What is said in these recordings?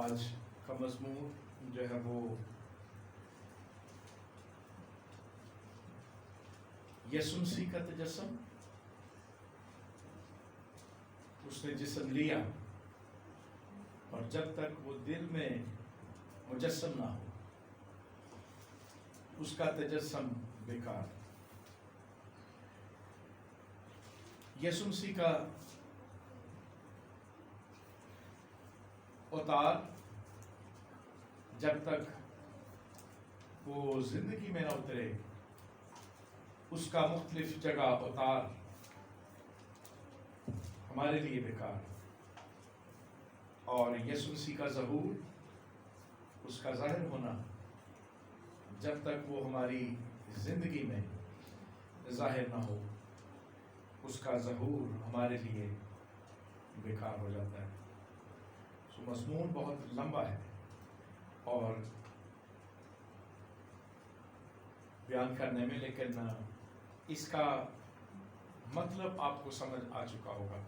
آج کا مضمون جو ہے وہ یسوع مسیح کا تجسم. اس نے جسم لیا اور جب تک وہ دل میں مجسم نہ ہو اس کا تجسم بیکار. یسوع مسیح کا اتار جب تک وہ زندگی میں نہ اترے اس کا مختلف جگہ اتار ہمارے لیے بیکار. اور یسوع مسیح کا ظہور اس کا ظاہر ہونا جب تک وہ ہماری زندگی میں ظاہر نہ ہو اس کا ظہور ہمارے لیے بیکار ہو جاتا ہے. مضمون بہت لمبا ہے اور بیان کرنے میں، لیکن اس کا مطلب آپ کو سمجھ آ چکا ہوگا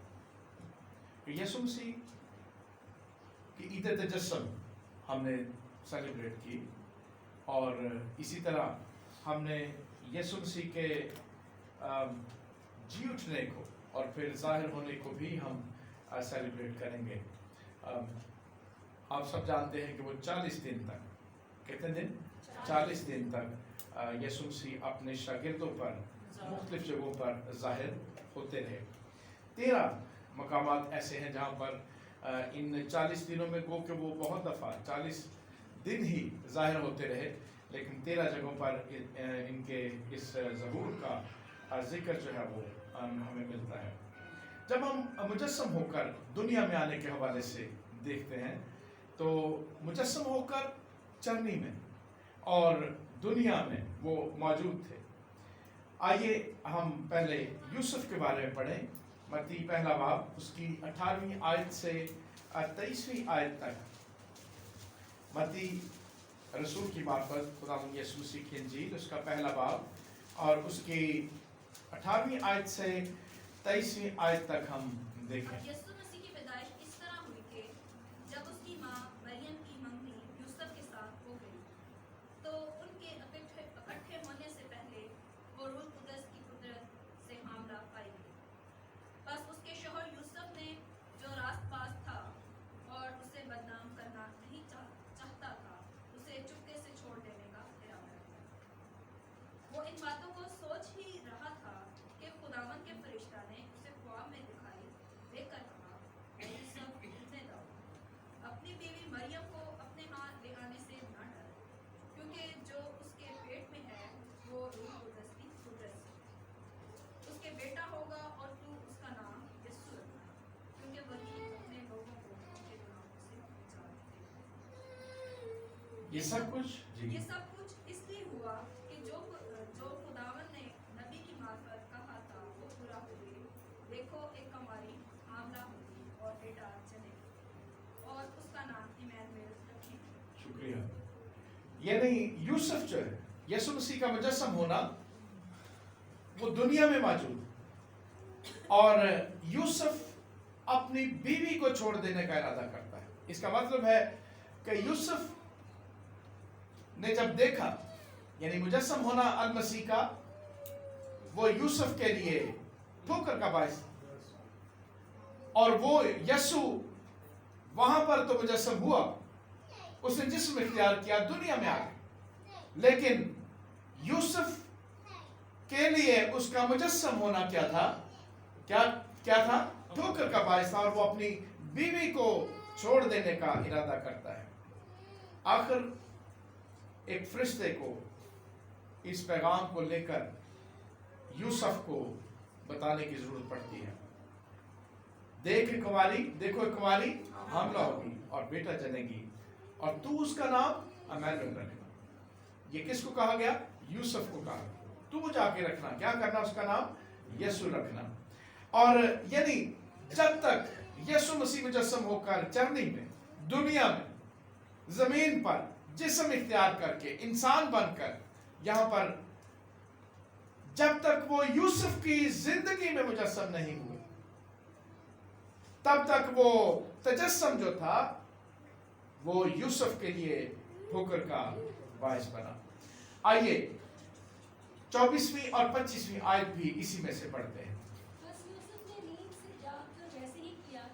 کہ یسوع مسیح کی عید تجسم ہم نے سیلیبریٹ کی اور اسی طرح ہم نے یسوع مسیح کے جی اٹھنے کو اور پھر ظاہر ہونے کو بھی ہم سیلیبریٹ کریں گے. آپ سب جانتے ہیں کہ وہ 40 دن تک، کتنے دن؟ 40 دن تک یسوع مسیح اپنے شاگردوں پر مختلف جگہوں پر ظاہر ہوتے رہے. 13 مقامات ایسے ہیں جہاں پر ان 40 دنوں میں گو کہ وہ بہت دفعہ 40 دن ہی ظاہر ہوتے رہے، لیکن 13 جگہوں پر ان کے اس ظہور کا ذکر جو ہے وہ ہمیں ملتا ہے. جب ہم مجسم ہو کر دنیا میں آنے کے حوالے سے دیکھتے ہیں تو مجسم ہو کر چرنی میں اور دنیا میں وہ موجود تھے. آئیے ہم پہلے یوسف کے بارے میں پڑھیں. متی پہلا باب اس کی 18ویں آیت سے 23ویں آیت تک. متی رسول کی معرفت خداوند یسوع مسیح کی انجیل اس کا پہلا باب اور اس کی 18ویں آیت سے 23ویں آیت تک ہم دیکھیں. یسوع مسیح کی پیدائش اس طرح ہوئی کہ جب اس کی ماں مریم کی منگنی یوسف کے ساتھ ہو گئی تو ان کے اکٹھے ہونے سے پہلے وہ روح القدس کی قدرت سے حاملہ پائی گئی. بس اس کے شوہر یوسف نے جو راست باز تھا اور اسے بدنام کرنا نہیں چاہتا تھا اسے چپکے سے چھوڑ دینے کا ارادہ کیا. وہ ان باتوں کو سوچ ہی رہا تھا کہ خداوند کے فرشتہ نے اسے خواب میں دکھائی دے کر کہا، اے یوسف اٹھنے دو، اپنی بیوی مریم کو اپنے ہاں لے آنے سے نہ ڈر، کیونکہ جو اس کے پیٹ میں ہے وہ روح القدس کی قدرت سے. اس کے بیٹا ہوگا اور تو اس کا نام یسوع رکھنا، کیونکہ وہی اپنے لوگوں کو ان کے گناہوں سے نجات دے گا. یہ سب کچھ یہ سب کچھ اس لیے ہوا کہ جو خداوند نے نبی کی معرفت کہا تھا وہ پورا ہو گئی. دیکھو ایک کنواری حاملہ ہوگی اور بیٹا جنے گا اور اس کا نام ایمانویل رکھیں گے. شکریہ. یعنی یوسف جو ہے یسوع مسیح کا مجسم ہونا وہ دنیا میں موجود اور یوسف اپنی بیوی کو چھوڑ دینے کا ارادہ کرتا ہے. اس کا مطلب ہے کہ یوسف نے جب دیکھا یعنی مجسم ہونا المسیح کا وہ یوسف کے لیے ٹھوکر کا باعث اور وہ یسوع وہاں پر تو مجسم ہوا، اس نے جسم اختیار کیا، دنیا میں آ گیا، لیکن یوسف کے لیے اس کا مجسم ہونا کیا تھا؟ کیا تھا؟ ٹھوکر کا باعث تھا اور وہ اپنی بیوی کو چھوڑ دینے کا ارادہ کرتا ہے. آخر ایک فرشتے کو اس پیغام کو لے کر یوسف کو بتانے کی ضرورت پڑتی ہے. دیکھو ایک کنواری حاملہ ہوگی اور بیٹا جنے گی اور تو اس کا نام ایمانویل رکھنا. یہ کس کو کہا گیا؟ یوسف کو کہا. تو جا کے رکھنا، کیا کرنا؟ اس کا نام یسوع رکھنا. اور یعنی جب تک یسوع مسیح مجسم ہو کر چرنی میں، دنیا میں، زمین پر جسم اختیار کر کے انسان بن کر یہاں پر جب تک وہ یوسف کی زندگی میں مجسم نہیں ہوئے تب تک وہ تجسم جو تھا वो यूसुफ के लिए ठोकर का बायस बना। आइए 24वीं और 25वीं आयत भी इसी में से पढ़ते हैं। बस यूसुफ ने नींद से जागकर वैसे ही किया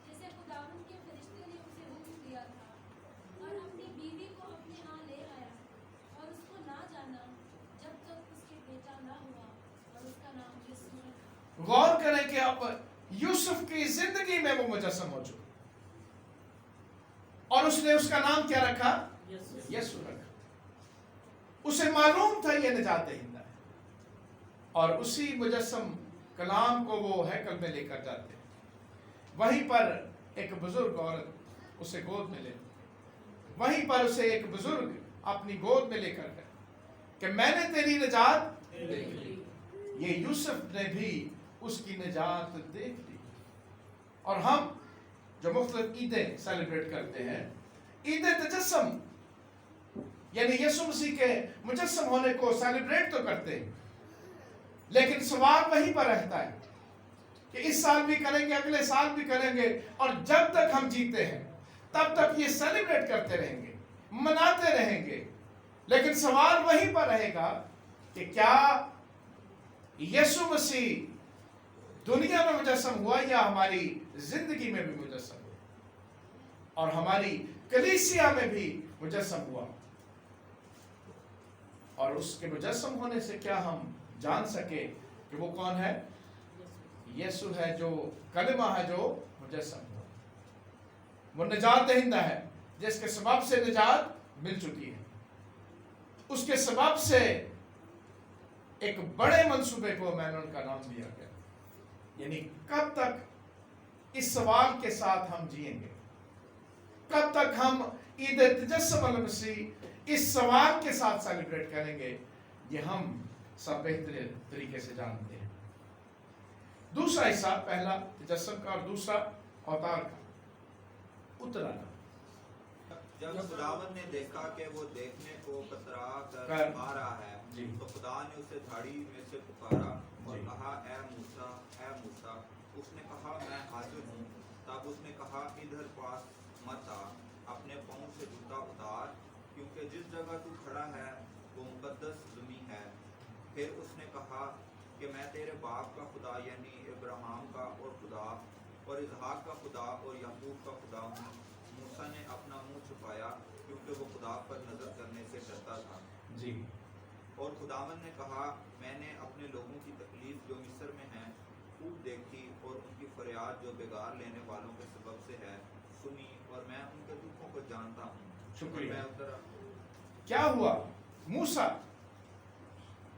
जैसे खुदावंद के फरिश्ते ने उसे हुक्म दिया था, और अपनी बीवी को अपने यहाँ ले आया और उसको ना जाना जब तक उसके बेटा ना हुआ, और उसका नाम यीशु रखा। गौर करें कि अब यूसुफ की जिंदगी में वो मुजस्सम हो चुका, और उसने उसका नाम क्या रखा? यीशु रखा। उसे मालूम था ये निजात दहिंदा है, और उसी मुजस्सम कलाम को वो हैकल में लेकर जाते हैं। वहीं पर एक बुजुर्ग औरत उसे गोद में लेती, वहीं पर उसे एक बुजुर्ग अपनी गोद में लेकर गए कि मैंने तेरी निजात देख ली। ये यूसुफ ने भी उसकी निजात देख ली। और हम जो मुख्तलिफ ईदें सेलिब्रेट करते हैं, ईद तजस्सुम यानी यीशु मसीह के मुजस्सम होने को सेलिब्रेट तो करते हैं, लेकिन सवाल वहीं पर रहता है कि इस साल भी करेंगे, अगले साल भी करेंगे, और जब तक हम जीते हैं तब तक ये सेलिब्रेट करते रहेंगे, मनाते रहेंगे। लेकिन सवाल वहीं पर रहेगा कि क्या यीशु मसीह दुनिया में मुजस्सम हुआ या हमारी जिंदगी में भी मुजस्सम हुआ, और हमारी कलीसिया में भी मुजस्सम हुआ। और उसके मुजस्सम होने से क्या हम जान सके कि वो कौन है? यीशु है, जो कलिमा है, जो मुजस्सम हुआ। वो निजात दहिंदा है जिसके सबब से निजात मिल चुकी है। उसके सबब से एक बड़े मंसूबे को मैनून का नाम दिया गया। यानी कब तक इस सवाल के साथ हम जिएंगे, कब तक हम ईद तजस्सुम अल मसीह इस सवाल के साथ सेलिब्रेट करेंगे, ये हम सब बेहतर तरीके से जानते हैं। दूसरा हिस्सा, पहला तजस्सुम का और दूसरा अवतार का उतराना। जब खुदावंद ने देखा कि वो देखने को कतरा कर कर आ रहा है, जी। तो खुदा ने उसे झाड़ी में से पुकारा और जी। कहा, ए मूसा, ए मूसा। उसने कहा, मैं हाजिर हूँ। तब उसने कहा, इधर पास मत आ, अपने पाँव से जूता उतार, क्योंकि जिस जगह तू खड़ा है वो मुकद्दस ज़मीन है। फिर उसने कहा कि मैं तेरे बाप का खुदा यानी इब्राहिम का और खुदा और इसहाक का खुदा और याकूब का खुदा हूँ। मूसा ने अपना मुंह छुपाया क्योंकि वो खुदा पर नजर करने से डरता था। जी। और खुदावंद ने कहा, मैंने अपने लोगों की तकलीफ जो मिस्र में है खूब देखी, और उनकी फरियाद जो बेगार लेने वालों के सबब से है सुनी, और मैं उनके दुखों को जानता हूँ। शुक्रिया। मैं उतर क्या हुआ? मूसा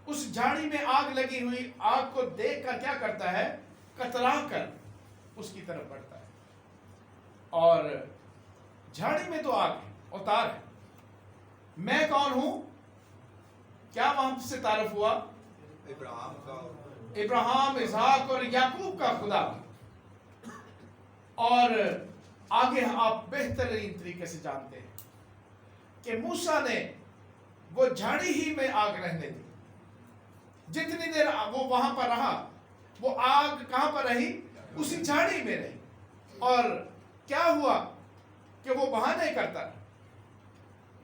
उस झाड़ी में आग लगी हुई आग को देखकर क्या करता है? कतरा कर उसकी तरफ बढ़ता है। और झाड़ी में तो आग है, अवतार है। मैं कौन हूं? क्या वहां से तारुफ हुआ? इब्राहिम का इब्राहिम, इसहाक और याकूब का खुदा। और आगे आप बेहतरीन तरीके से जानते हैं कि मूसा ने वो झाड़ी ही में आग रहने दी। जितनी देर वो वहां पर रहा, वो आग कहां पर रही? उसी झाड़ी में रही। और क्या हुआ कि वो बहाने करता रहा,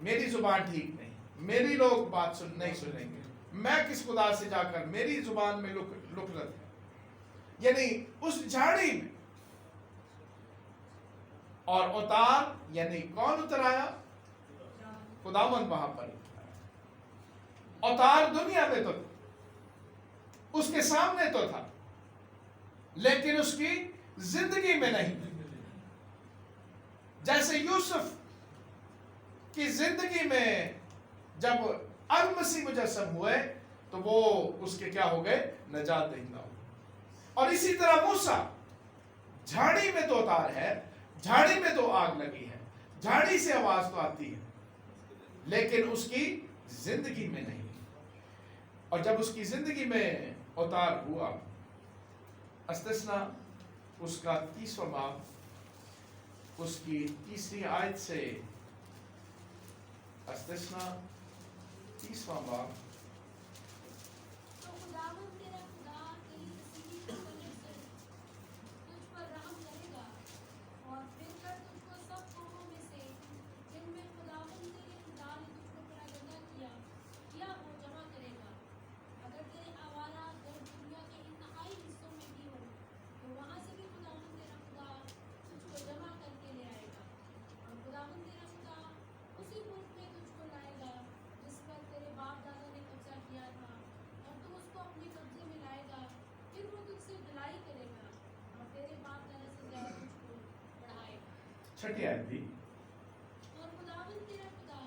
मेरी जुबान ठीक नहीं, मेरी लोग बात नहीं सुनेंगे, मैं किस खुदा से जाकर मेरी जुबान में लुक है। यानी उस झाड़ी में। और अवतार यानी कौन उतर आया? खुदावंद वहां पर अवतार दुनिया में तो था, उसके सामने तो था, लेकिन उसकी जिंदगी में नहीं। जैसे यूसुफ की जिंदगी में जब अल मसीह मुजस्सम हुए तो वो उसके क्या हो गए? नजात दहिंदा हो। और इसी तरह मूसा झाड़ी में तो उतार है, झाड़ी में तो आग लगी है, झाड़ी से आवाज तो आती है, लेकिन उसकी जिंदगी में नहीं। और जब उसकी जिंदगी में उतार हुआ, इस्तिस्ना उसका 30वां बाब उसकी 3री आयत से, इस्तिस्ना 30वां बाब। तो खुदावंद तेरा खुदा तेरी तस्वीर को लेकर तुझ पर रहम करेगा, और फिर कर तुझको सब कौमों में से छठी आयत भी, और खुदावंद तेरा खुदा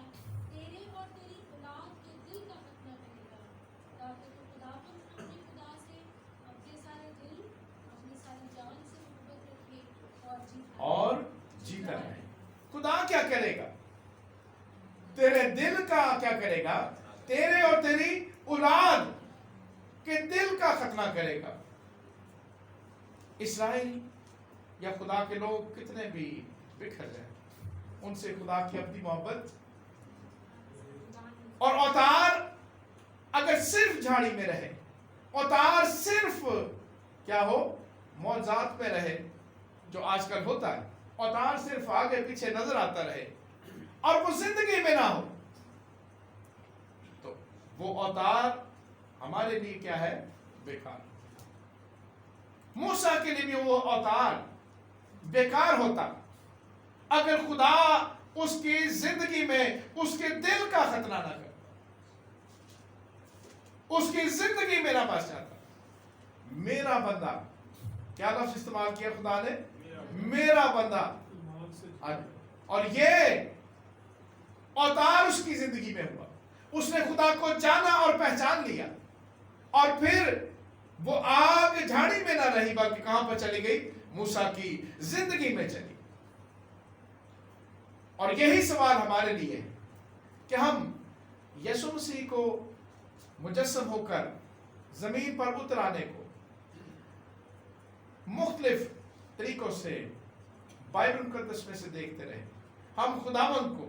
तेरे और तेरी औलाद के दिल का खतना करेगा, ताकि तू खुदावंद अपने खुदा से अपने सारे दिल, अपनी सारी जान से मोहब्बत रखे और जीता रहे। खुदा क्या करेगा? तेरे दिल का क्या करेगा? तेरे और तेरी औलाद के दिल का खतना करेगा। इस्राएल या खुदा के लोग कितने भी बिखर जाए, उनसे खुदा की अपनी मोहब्बत और औतार अगर सिर्फ झाड़ी में रहे, औतार सिर्फ क्या हो, मौजात में रहे, जो आजकल होता है, औतार सिर्फ आगे पीछे नजर आता रहे और वो जिंदगी में ना हो, तो वो औतार हमारे लिए क्या है? बेकार। मूसा के लिए भी वो औतार बेकार होता अगर खुदा उसकी जिंदगी में उसके दिल का खतना ना कर, उसकी जिंदगी में ना बस जाता। मेरा बंदा, क्या लफ्ज इस्तेमाल किया खुदा ने? मेरा बंदा। और ये औतार उसकी जिंदगी में हुआ, उसने खुदा को जाना और पहचान लिया, और फिर वो आग झाड़ी में ना रही, बल्कि कहां पर चली गई? मूसा की जिंदगी में चली। और यही सवाल हमारे लिए है कि हम यीशु मसीह को मुजस्सम होकर जमीन पर उतर आने को मुख्तलिफ तरीकों से बाइबल मुकद्दस में से देखते रहे। हम खुदावंद को,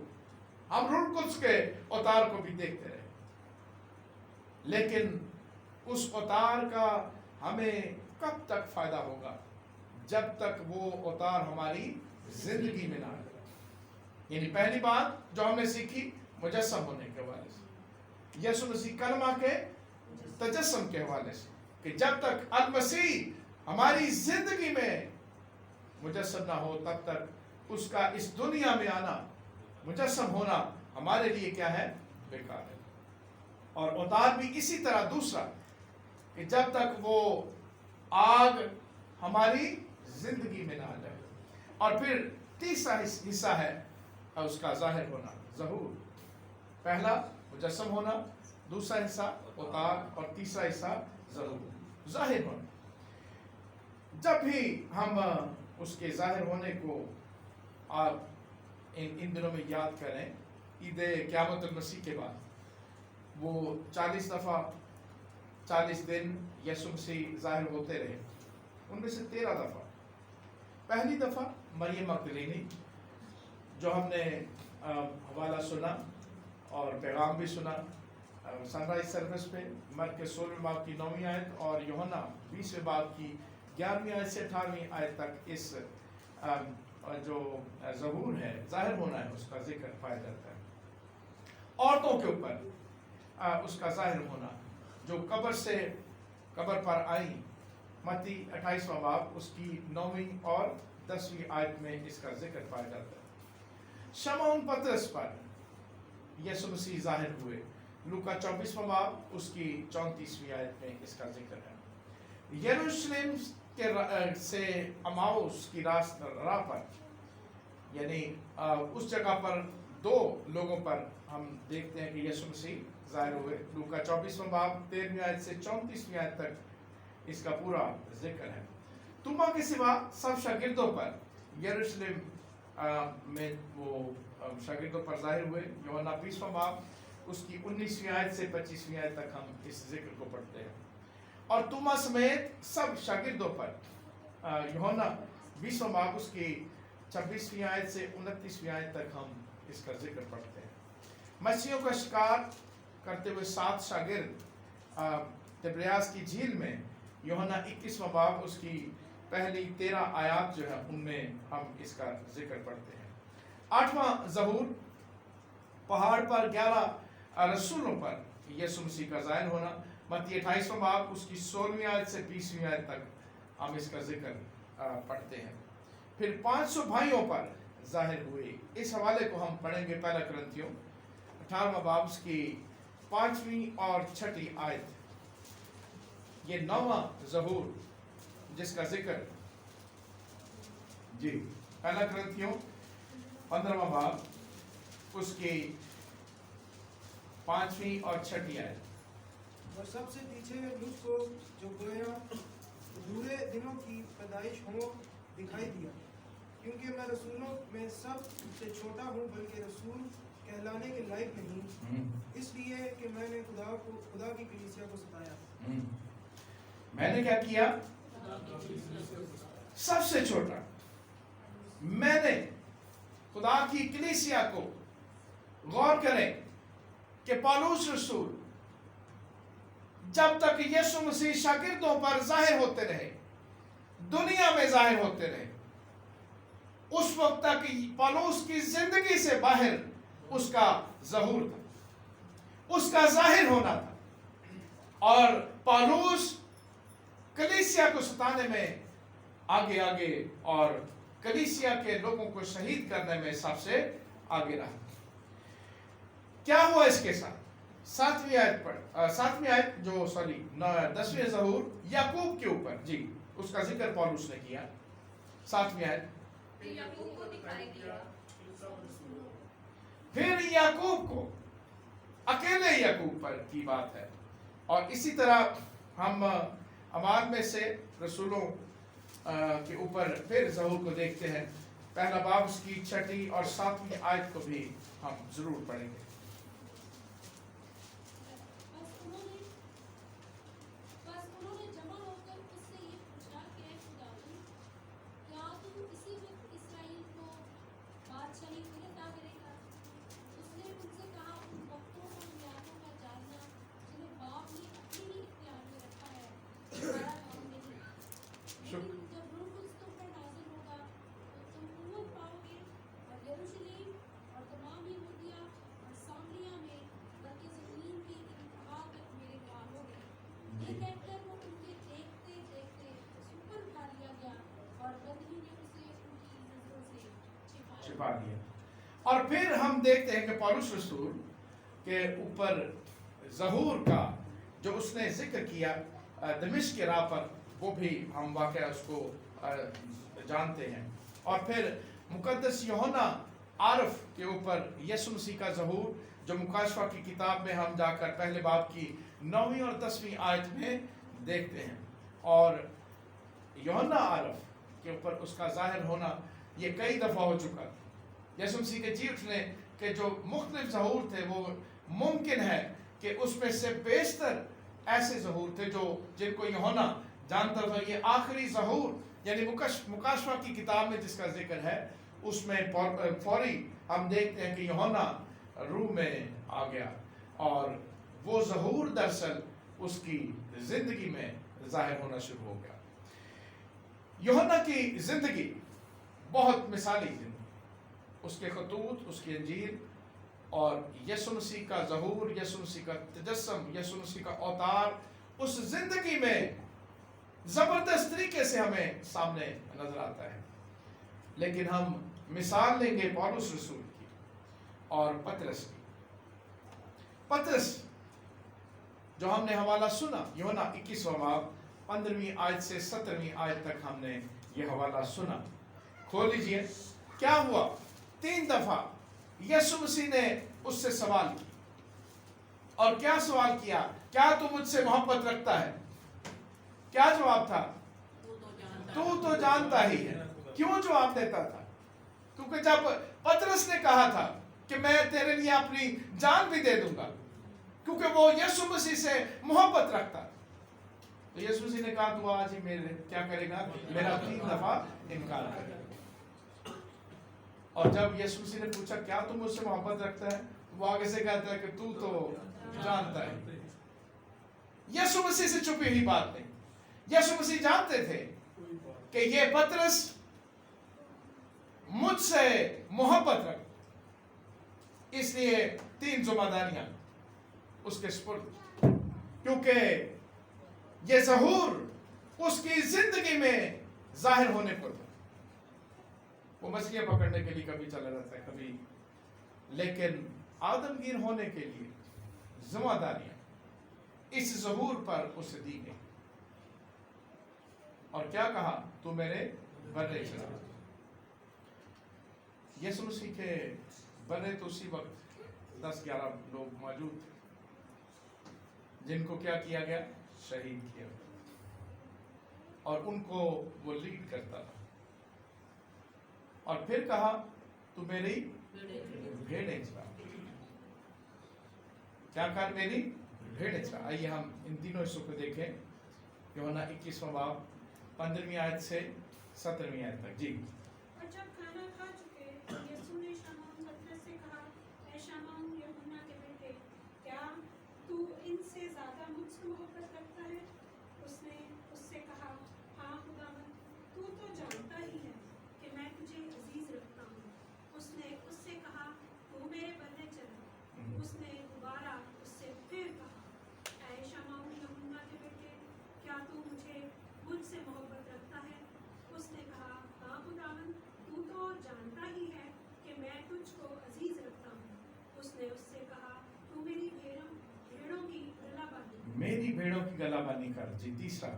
हम रूह कुद्स के अवतार को भी देखते रहे, लेकिन उस अवतार का हमें कब तक फायदा होगा? जब तक वो अवतार हमारी जिंदगी में ना आए। यानी पहली बात जो हमने सीखी मुजस्सम होने के हवाले से, यीशु मसीह कलमा के तजस्सुम के हवाले से, कि जब तक अल मसीह हमारी जिंदगी में मुजस्सम ना हो, तब तक उसका इस दुनिया में आना, मुजस्सम होना हमारे लिए क्या है? बेकार है। और अवतार भी इसी तरह दूसरा, कि जब तक वो आग हमारी जिंदगी में ना आ जाए। और फिर तीसरा हिस्सा है उसका जाहिर होना, ज़हूर। पहला मुजस्सम होना, दूसरा हिस्सा अवतार, और तीसरा हिस्सा ज़हूर, जाहिर होना। जब भी हम उसके जाहिर होने को आप इन दिनों में याद करें, ईद क़यामतुल मसीह के बाद वो 40 दफ़ा 40 दिन यीशु मसीह जाहिर होते रहे। उनमें से 13 दफ़ा, पहली दफ़ा मरियम मगदलीनी, जो हमने हवाला सुना और पैगाम भी सुना सनराइज सर्विस पे, मर के 16वें बाब की 9वीं आयत और यूहन्ना 20वें बाब की 11वीं आयत से 18वीं आयत तक इस जो ज़हूर है, जाहिर होना है, उसका जिक्र पाया जाता है। औरतों के ऊपर उसका जाहिर होना, जो कब्र पर आई, मत्ती 28वां बाब उसकी 9वीं और 10वीं आयत में इसका जिक्र पाया जाता है। शमौन पतरस पर यीशु मसीह जाहिर हुए, लूका 24वां बाब उसकी 34वीं आयत में इसका जिक्र है। यरूशलेम के से अमाउस की राह पर, यानी उस जगह पर 2 लोगों पर हम देखते हैं कि यीशु मसीह जाहिर हुए। लूका 24वां बाब 13वीं आयत से 34वीं आयत तक इसका पूरा जिक्र है। तुमा के सिवा सब शागिर्दों पर यरूशलेम में वो शागिर्दों पर जाहिर हुए। यूहन्ना 20वां बाब उसकी 19वीं आयत से 25वीं आयत तक हम इस जिक्र को पढ़ते हैं। और तुमा समेत सब शागिर्दों पर यूहन्ना 20वां बाब उसकी 26वीं आयत से 29वीं आयत तक हम इसका जिक्र पढ़ते हैं। मछलियों का शिकार करते हुए 7 शागिर्द तिब्रियास की झील में, यूहन्ना 21वां बाब उसकी पहली 13 आयत जो है उनमें हम इसका जिक्र पढ़ते हैं। 8वां ज़हूर, पहाड़ पर 11 रसूलों पर यीशु मसीह का ज़ाहिर होना, मत्ती 28वां बाब उसकी 16वीं आयत से 20वीं आयत तक हम इसका जिक्र पढ़ते हैं। फिर 500 भाइयों पर जाहिर हुए, इस हवाले को हम पढ़ेंगे पहला कुरिन्थियों 18वां बाब की 5वीं और 6ठी आयत। ये 9वां ज़हूर जिसका जिक्र जी पहला कुरिन्थियों 15वां बाब उसकी 5वीं और 6वीं आयत। और सबसे पीछे मुझको जो गोया बुरे दिनों की पैदाइश हो दिखाई दिया, क्योंकि मैं रसूलों में सबसे छोटा हूँ, बल्कि रसूल कहलाने के लायक नहीं, इसलिए कि मैंने खुदा की कलीसिया को सताया। मैंने क्या किया? सबसे छोटा। मैंने खुदा की कलीसिया को, गौर करें कि पौलुस रसूल जब तक यीशु मसीह शागिर्दों पर जाहिर होते रहे, दुनिया में जाहिर होते रहे, उस वक्त तक पौलुस की जिंदगी से बाहर उसका ज़हूर था, उसका जाहिर होना था। और पौलुस कलीसिया को सताने में आगे आगे और कलीसिया के लोगों को शहीद करने में सबसे आगे रहा। क्या हुआ इसके साथ? 7वीं आयत पढ़, 7वीं आयत जो 10वें ज़हूर याकूब के ऊपर, जी उसका जिक्र पौलुस ने किया। 7वीं आयत, फिर याकूब को दिखाई दिया, फिर याकूब को, अकेले याकूब पर की बात है। और इसी तरह हम अमाल में से रसूलों के ऊपर फिर ज़हूर को देखते हैं। पहला बाब उसकी 6वीं और 7वीं आयत को भी हम जरूर पढ़ेंगे। बस उन्होंने जमा होकर उससे ये पूछा कि ऐ खुदावंद, क्या तू इसी वक्त इस्राएल को बादशाही पर अता करेगा? उसने उनसे कहा, उन वक्तों और मियादों का जानना जिन्हें बाप ने अपने ही इख्तियार में रखा है तुम्हारा काम नहीं। लेकिन जब रूह कुद्स तुम पर नाज़िल होगा तो तुम कुव्वत पाओगे, और यरूशलेम और तमाम यहूदिया और सामरिया में बल्कि ज़मीन की इंतहा तक मेरे गवाह होगे। ये कहकर वो उनके देखते देखते ऊपर उठा लिया गया, और बंदगी ने उसे उनकी नजरों से छिपा दिया। और फिर हम देखते हैं कि पौलुस रसूल के ऊपर ज़हूर का जो उसने जिक्र किया दमिश्क की राह पर, वो भी हम वाकया उसको जानते हैं। और फिर मुकद्दस यूहन्ना आरफ के ऊपर यीशु मसीह का ज़हूर, जो मुकाशफा की किताब में हम जाकर पहले बाब की 9वीं और 10वीं आयत में देखते हैं। और यूहन्ना आरफ के ऊपर उसका जाहिर होना ये कई दफ़ा हो चुका। यीशु मसीह के जी उठने के जो मुख्तलिफ ज़हूर थे, वो मुमकिन है कि उसमें से बेशतर ऐसे ज़हूर थे जो जिनको यूहन्ना जानता था। ये आखिरी ज़हूर यानी मुकाशफा की किताब में जिसका जिक्र है, उसमें फौरी हम देखते हैं कि यूहन्ना रूह में आ गया और वो ज़हूर दरअसल उसकी जिंदगी में जाहिर होना शुरू हो गया। यूहन्ना की जिंदगी बहुत मिसाली जिंदगी, उसके खतूत, उसकी अंजील और यीशु मसीह का ज़हूर, यीशु मसीह का तजस्सम, यीशु मसीह का अवतार उस जिंदगी में जबरदस्त तरीके से हमें सामने नजर आता है। लेकिन हम मिसाल लेंगे पौलुस रसूल की और पतरस की। पतरस जो हमने हवाला सुना, यूहन्ना 21वां बाब 15वीं आयत से 17वीं आयत तक हमने ये हवाला सुना। खोल लीजिए। क्या हुआ? 3 दफा यीशु मसीह ने उससे सवाल किया। और क्या सवाल किया? क्या तू मुझसे मोहब्बत रखता है? क्या जवाब था? तू तो जानता ही है। क्यों जवाब देता था? क्योंकि जब पतरस ने कहा था कि मैं तेरे लिए अपनी जान भी दे दूंगा, क्योंकि वो यीशु मसीह से मोहब्बत रखता, तो यीशु मसीह ने कहा तू आज ही मेरे क्या करेगा? मेरा 3 दफा इनकार करेगा। और जब यीशु मसीह ने पूछा क्या तू मुझसे मोहब्बत रखता है, वो आगे से कहता है कि तू तो जानता है। यीशु मसीह से छुपी हुई बात नहीं। यीशु मसीह जानते थे कि ये पतरस मुझसे मोहब्बत रख, इसलिए 3 जिम्मेदारियां उसके सुपुर्द, क्योंकि ये ज़हूर उसकी जिंदगी में जाहिर होने को था। वो मछलियां पकड़ने के लिए कभी चला जाता है, कभी, लेकिन आदमगीर होने के लिए जिम्मेदारियां इस ज़हूर पर उसे दी गई। और क्या कहा? तू मेरे बर्रे चला। यीशु मसीह के बने तो उसी वक्त 10-11 लोग मौजूद थे जिनको क्या किया गया, शहीद किया गया, और उनको वो लीड करता था। और फिर कहा तू मेरी भेड़ें चरा। क्या कर, मेरी भेड़ें चरा। आइए हम इन तीनों हिस्सों को देखें। यूहन्ना 21वां बाब 15वीं आयत से 17वीं आयत तक। जी। और जब खाना खा चुके यीशु ने शमौन पतरस से कहा, ऐ शमौन यूहन्ना के बेटे, क्या तू इनसे ज्यादा मुझसे मोहब्बत रखता है? उसने उससे कहा, हाँ खुदावंद, तू तो जानता ही है कि मैं तुझे अजीज रखता हूँ। उसने उससे कहा, तू मेरे बल्ले चला। उसने दोबारा उससे फिर कहा, ऐ शमौन यूहन्ना के बेटे, क्या तू मुझसे मोहब्बत रखता है? उसने कहा, हाँ खुदावंद, तू तो जानता ही है कि मैं तुझको अजीज रखता हूँ। उसने उससे कहा, तू मेरी भेड़ों की गलाबानी। मेरी भेड़ों की गलाबानी कर। जी। तीसरा।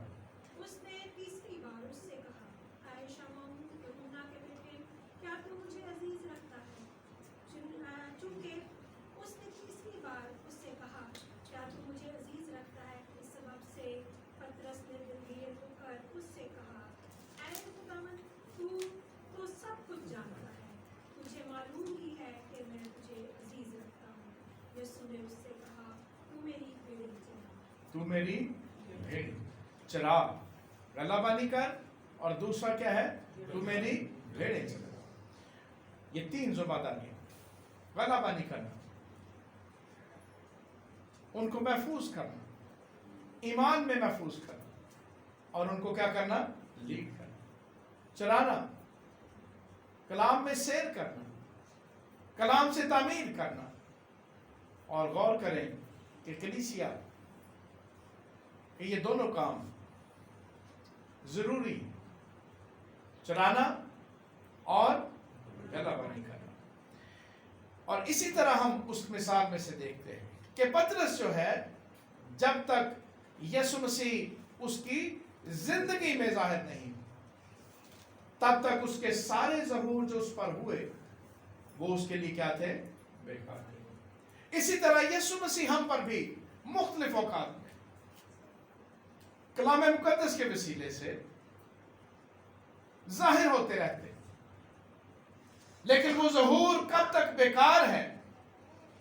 उसने तीसरी बार उससे कहा, ऐ शमौन यूहन्ना के बेटे, क्या तू मुझे अजीज रखता है? चूंकि उसने तीसरी बार उससे कहा, क्या तू मुझे अजीज रखता है, इस सबब से पतरस ने गंभीर होकर उससे कहा, ऐ खुदावंद, तू तो सब कुछ जानता है, तुझे मालूम ही है कि मैं तुझे अजीज रखता हूँ। यीशु ने उससे कहा, तू मेरी भेड़ें चरा। तू मेरी भेड़ चरा, गलाबानी कर, और दूसरा क्या है, तू मेरी भेड़ें चरा। ये 3 जुबादारी। गलाबानी करना, उनको महफूज करना, ईमान में महफूज करना, और उनको क्या करना, लीड करना। चराना, कलाम में सैर करना, कलाम से तामीर करना। और गौर करें कि कलीसिया ये दोनों काम जरूरी, चराना और गलाबानी करना। और इसी तरह हम उस मिसाल में से देखते हैं कि पतरस जो है, जब तक यीशु मसीह उसकी जिंदगी में जाहिर नहीं, तब तक उसके सारे ज़हूर जो उस पर हुए वो उसके लिए क्या थे, बेकार थे। इसी तरह यीशु मसीह हम पर भी मुख्तलिफ औकात में कलाम मुकद्दस के वसीले से जाहिर होते रहते, लेकिन वो ज़हूर कब तक बेकार है,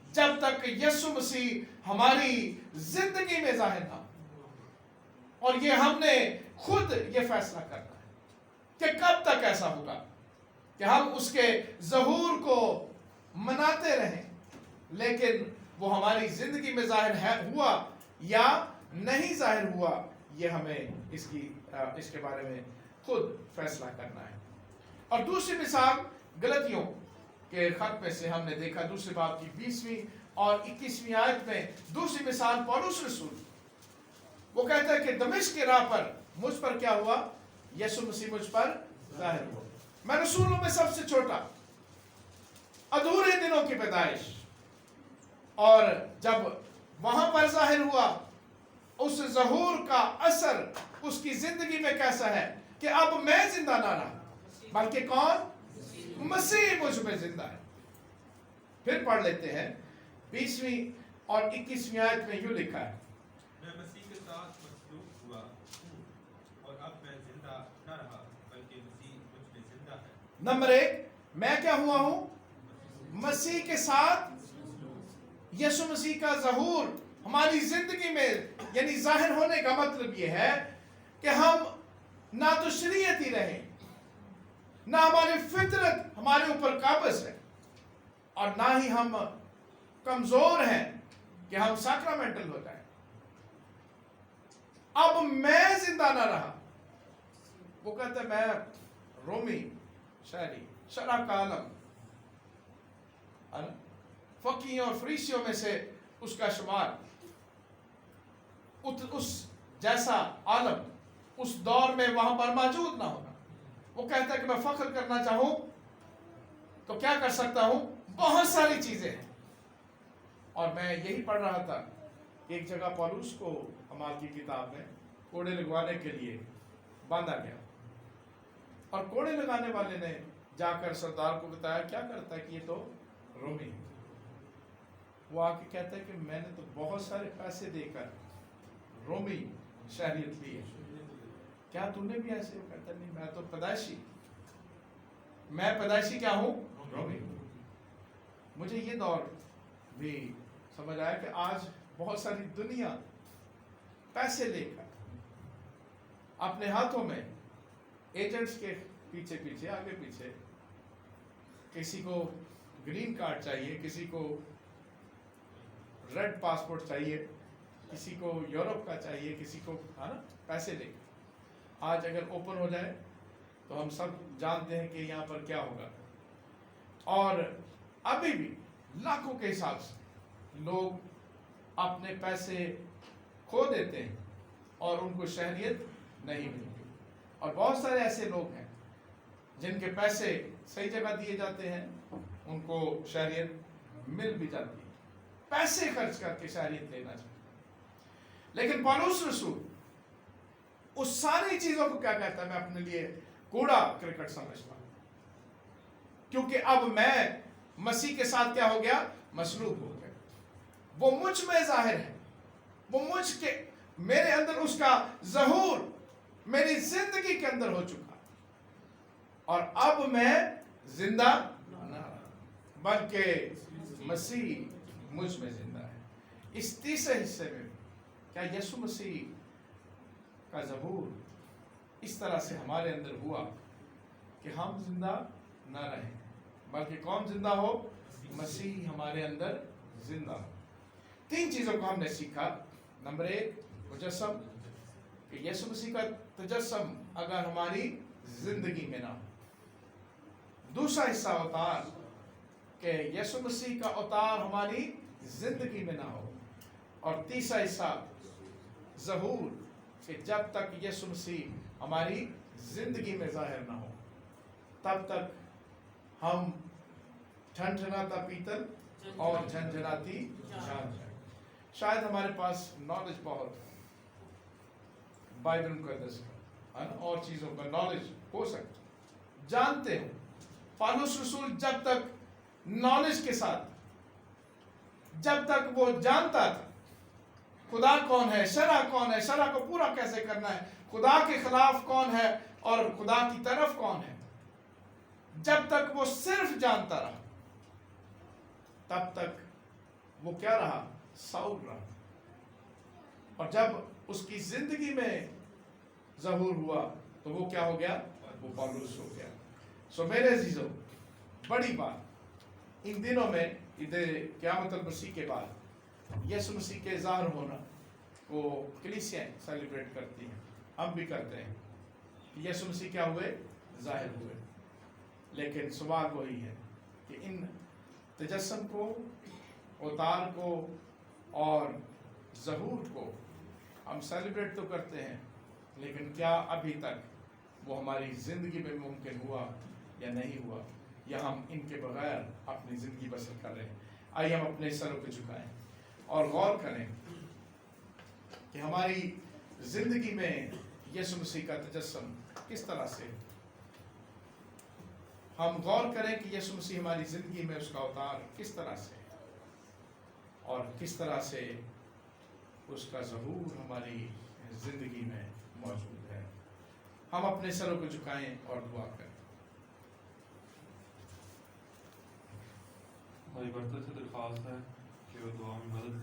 जब तक यीशु मसीह हमारी जिंदगी में जाहिर ना। और ये हमने खुद ये फैसला करना है कि कब तक ऐसा होगा कि हम उसके ज़हूर को मनाते रहें, लेकिन वो हमारी जिंदगी में जाहिर है हुआ या नहीं जाहिर हुआ, ये हमें इसके बारे में खुद फैसला करना है। और दूसरी मिसाल गलतियों के खत में से हमने देखा, दूसरे बाब की 20वीं और 21वीं आयत में दूसरी मिसाल पौलुस रसूल, वो कहता है कि दमिश्क की राह पर मुझ पर क्या हुआ, यीशु मसीह मुझ पर जाहिर हुआ। मैं रसूलों में सबसे छोटा, अधूरे दिनों की पैदाइश। और जब वहां पर जाहिर हुआ, उस ज़हूर का असर उसकी जिंदगी में कैसा है कि अब मैं जिंदा ना रहा, बल्कि कौन, मसीह मुझ में जिंदा है। फिर पढ़ लेते हैं 20वीं और 21वीं आयत में यूं लिखा है, मैं मसीह के साथ मसलूब हुआ हूँ, और अब मैं जिंदा न रहा, बल्कि मसीह मुझ में जिंदा है। नंबर 1, मैं क्या हुआ हूं, मसीह के साथ। यीशु मसीह का ज़हूर हमारी जिंदगी में यानी जाहिर होने का मतलब यह है कि हम ना तो शरीयत ही रहे, ना हमारी फितरत हमारे ऊपर काबज है, और ना ही हम कमजोर हैं कि हम सैक्रामेंटल हो जाए। अब मैं जिंदा ना रहा। वो कहता है मैं रोमी शायरी शरह का आलम, फकीयों और फरीसियों में से उसका शुमार, उस जैसा आलम उस दौर में वहां पर मौजूद ना होना। वो कहता है कि मैं फख्र करना चाहूं तो क्या कर सकता हूं, बहुत सारी चीजें हैं। और मैं यही पढ़ रहा था कि एक जगह पौलुस को अमाल की किताब में कोड़े लगवाने के लिए बांधा गया, और कोड़े लगाने वाले ने जाकर सरदार को बताया, क्या करता है कि ये तो रोमी है। वो आके कहता है कि मैंने तो बहुत सारे पैसे देकर रोमी शहरियत ली है, क्या तूने भी ऐसे? वो कहता नहीं, मैं तो पैदाइशी, मैं पैदाइशी क्या हूँ? रोमी। मुझे ये दौर भी समझ आया कि आज बहुत सारी दुनिया पैसे लेकर अपने हाथों में एजेंट्स के पीछे पीछे आगे पीछे, किसी को ग्रीन कार्ड चाहिए, किसी को रेड पासपोर्ट चाहिए, किसी को यूरोप का चाहिए, किसी को, है ना, पैसे लेकर। आज अगर ओपन हो जाए तो हम सब जानते हैं कि यहाँ पर क्या होगा। और अभी भी लाखों के हिसाब से लोग अपने पैसे खो देते हैं और उनको शहरियत नहीं मिलती। और बहुत सारे ऐसे लोग हैं जिनके पैसे सही जगह दिए जाते हैं, उनको शहरियत मिल भी जाती है। पैसे खर्च करके शहरियत लेना चाहिए। लेकिन पौलुस रसूल उस सारी चीजों को क्या कहता है? मैं अपने लिए कूड़ा क्रिकेट समझता हूं, क्योंकि अब मैं मसीह के साथ क्या हो गया? मसलूब हो गया। वो मुझ में जाहिर है, वो मुझ के, मेरे अंदर उसका ज़हूर मेरी जिंदगी के अंदर हो चुका। और अब मैं जिंदा ना बल्कि मसीह मुझ में जिंदा है। इस तीसरे हिस्से में क्या यीशु मसीह का ज़हूर इस तरह से हमारे अंदर हुआ कि हम जिंदा ना रहें, बल्कि कौन जिंदा हो? मसीह हमारे अंदर जिंदा हो। तीन चीजों को हमने सीखा। नंबर एक, मुजस्सम, कि यीशु मसीह का तजस्सम अगर हमारी जिंदगी में ना हो। दूसरा हिस्सा अवतार, कि यीशु मसीह का अवतार हमारी जिंदगी में ना हो। और तीसरा हिस्सा ज़हूर, कि जब तक यीशु मसीह हमारी जिंदगी में जाहिर ना हो तब तक हम ठनठनाता पीतल और झनझनाती झांझ है। शायद हमारे पास नॉलेज बहुत, बाइबल मुकद्दस का और चीजों का नॉलेज हो सकता, जानते हो। पौलुस रसूल जब तक नॉलेज के साथ, जब तक वो जानता था खुदा कौन है, शरअ कौन है, शरअ को पूरा कैसे करना है, खुदा के खिलाफ कौन है और खुदा की तरफ कौन है, जब तक वो सिर्फ जानता रहा तब तक वो क्या रहा? साउल रहा। और जब उसकी जिंदगी में ज़हूर हुआ तो वो क्या हो गया? वो पौलुस हो गया। सो मेरे अजीजों, बड़ी बात इन दिनों में, क़यामत मसीह के बाद यीशु मसीह के ज़ाहिर होना को कलीसियाँ सेलिब्रेट करती हैं, हम भी करते हैं कि यीशु मसीह क्या हुए? ज़ाहिर हुए। लेकिन सवाल वही है कि इन तजस्सम को, उतार को और ज़हूर को हम सेलिब्रेट तो करते हैं, लेकिन क्या अभी तक वो हमारी ज़िंदगी में मुमकिन हुआ या नहीं हुआ, या हम इनके बगैर अपनी ज़िंदगी बसर कर रहे हैं? आइए हम अपने सरों को झुकाएं और गौर करें कि हमारी ज़िंदगी में यीशु मसीह का तजस्सम किस तरह से, हम गौर करें कि यीशु मसीह हमारी ज़िंदगी में उसका अवतार किस तरह से, और किस तरह से उसका ज़हूर हमारी ज़िंदगी में मौजूद है। हम अपने सरों को झुकाएं और दुआ करें। भाई बर्तर से दरख्वास्त है कि वो दुआ में मदद